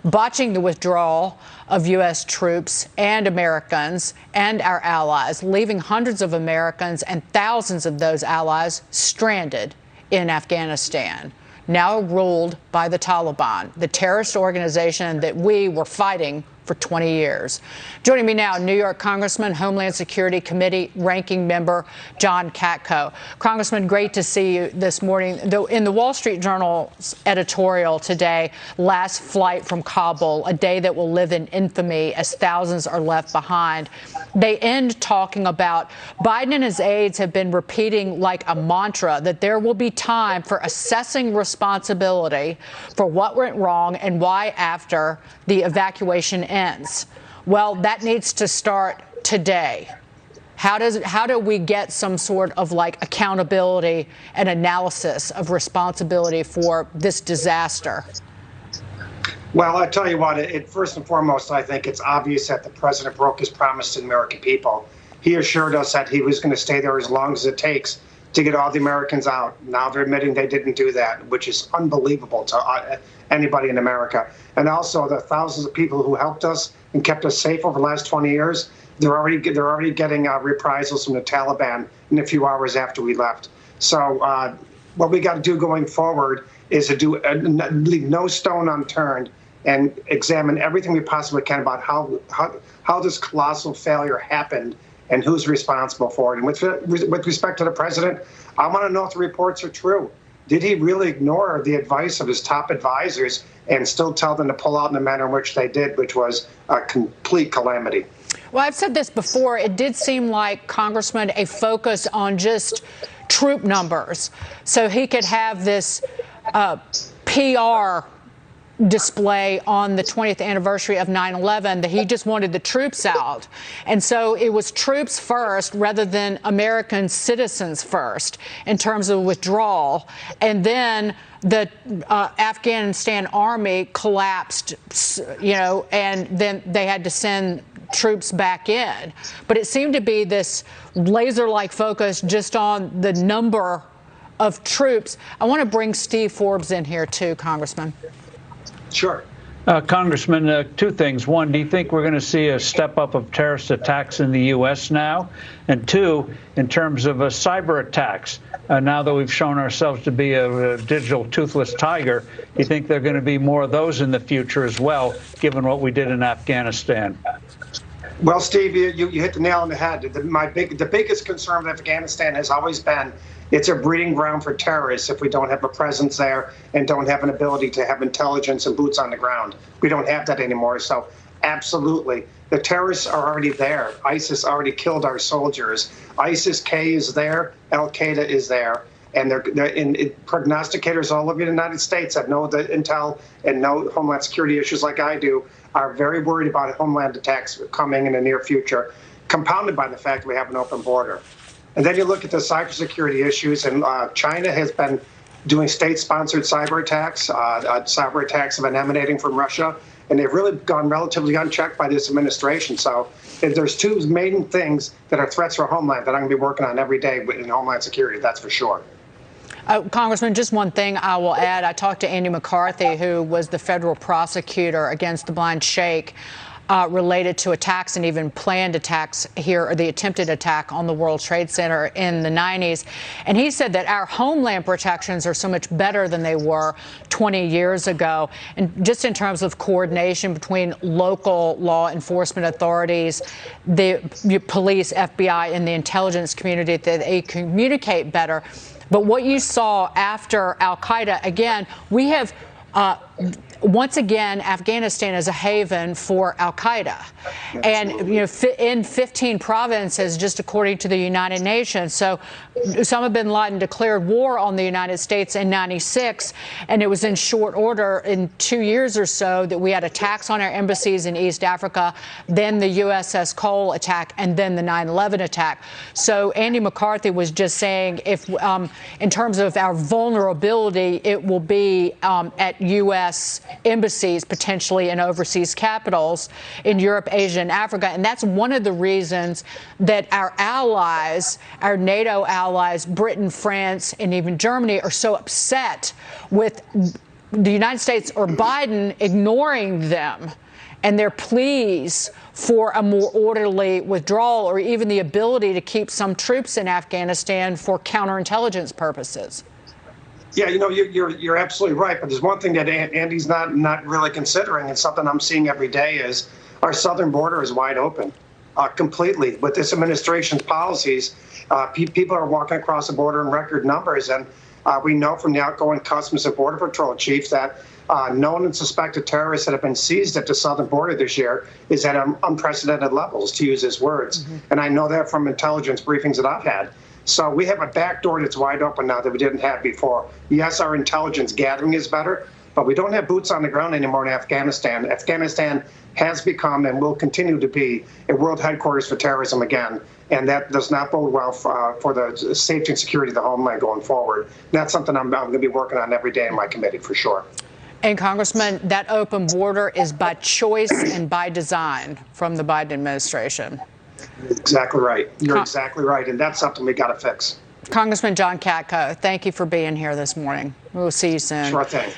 botching the withdrawal of U.S. troops and Americans and our allies, leaving hundreds of Americans and thousands of those allies stranded in Afghanistan, now ruled by the Taliban, the terrorist organization that we were fighting for 20 years. Joining me now, New York Congressman, Homeland Security Committee Ranking Member John Katko. Congressman, great to see you this morning. In the Wall Street Journal's editorial today, last flight from Kabul, a day that will live in infamy as thousands are left behind, they end talking about Biden and his aides have been repeating like a mantra that there will be time for assessing responsibility for what went wrong and why after the evacuation ends. Well, that needs to start today. How do we get some sort of like accountability and analysis of responsibility for this disaster? Well, I tell you what, first and foremost, I think it's obvious that the president broke his promise to the American people. He assured us that he was going to stay there as long as it takes to get all the Americans out. Now they're admitting they didn't do that, which is unbelievable to anybody in America. And also the thousands of people who helped us and kept us safe over the last 20 years, they're already getting reprisals from the Taliban in a few hours after we left. So what we got to do going forward is to leave no stone unturned and examine everything we possibly can about how this colossal failure happened and who's responsible for it. And with respect to the president, I want to know if the reports are true. Did he really ignore the advice of his top advisors and still tell them to pull out in the manner in which they did, which was a complete calamity? Well, I've said this before. It did seem like, Congressman, a focus on just troop numbers so he could have this PR display on the 20th anniversary of 9/11 that he just wanted the troops out. And so it was troops first rather than American citizens first in terms of withdrawal. And then the Afghanistan army collapsed, and then they had to send troops back in. But it seemed to be this laser-like focus just on the number of troops. I want to bring Steve Forbes in here too, Congressman. Sure. Congressman, two things. One, do you think we're going to see a step up of terrorist attacks in the U.S. now? And two, in terms of cyber attacks, now that we've shown ourselves to be a digital toothless tiger, do you think there are going to be more of those in the future as well, given what we did in Afghanistan? Well, Steve, you hit the nail on the head. The biggest concern with Afghanistan has always been it's a breeding ground for terrorists if we don't have a presence there and don't have an ability to have intelligence and boots on the ground. We don't have that anymore. So absolutely, the terrorists are already there. ISIS already killed our soldiers. ISIS-K is there. Al-Qaeda is there. And prognosticators all over the United States that know the intel and know Homeland Security issues like I do are very worried about Homeland attacks coming in the near future, compounded by the fact that we have an open border. And then you look at the cybersecurity issues, and China has been doing state-sponsored cyber attacks. Cyber attacks have been emanating from Russia, and they've really gone relatively unchecked by this administration. So there's two main things that are threats for Homeland that I'm going to be working on every day in Homeland Security, that's for sure. Congressman, just one thing I will add. I talked to Andy McCarthy, who was the federal prosecutor against the blind sheikh, related to attacks and even planned attacks here, or the attempted attack on the World Trade Center in the 90s. And he said that our homeland protections are so much better than they were 20 years ago. And just in terms of coordination between local law enforcement authorities, the police, FBI, and the intelligence community, that they communicate better. But what you saw after al-Qaeda, again, we have once again, Afghanistan is a haven for al-Qaeda. And, in 15 provinces, just according to the United Nations. So Osama bin Laden declared war on the United States in '96, and it was in short order in 2 years or so that we had attacks on our embassies in East Africa, then the USS Cole attack, and then the 9/11 attack. So Andy McCarthy was just saying, if in terms of our vulnerability, it will be at U.S. embassies, potentially in overseas capitals in Europe, Asia, and Africa. And that's one of the reasons that our allies, our NATO allies, Britain, France, and even Germany, are so upset with the United States or Biden ignoring them and their pleas for a more orderly withdrawal, or even the ability to keep some troops in Afghanistan for counterintelligence purposes? Yeah, you're absolutely right. But there's one thing that Andy's not really considering, and something I'm seeing every day is our southern border is wide open, completely. With this administration's policies, people are walking across the border in record numbers, and we know from the outgoing Customs and Border Patrol chief that known and suspected terrorists that have been seized at the southern border this year is at unprecedented levels, to use his words. And I know that from intelligence briefings that I've had. So we have a back door that's wide open now that we didn't have before. Yes, our intelligence gathering is better, but we don't have boots on the ground anymore in Afghanistan. Afghanistan has become and will continue to be a world headquarters for terrorism again. And that does not bode well for the safety and security of the homeland going forward. That's something I'm going to be working on every day in my committee for sure. And Congressman, that open border is by choice and by design from the Biden administration. Exactly right. You're exactly right. And that's something we got to fix. Congressman John Katko, thank you for being here this morning. We'll see you soon. Sure thing.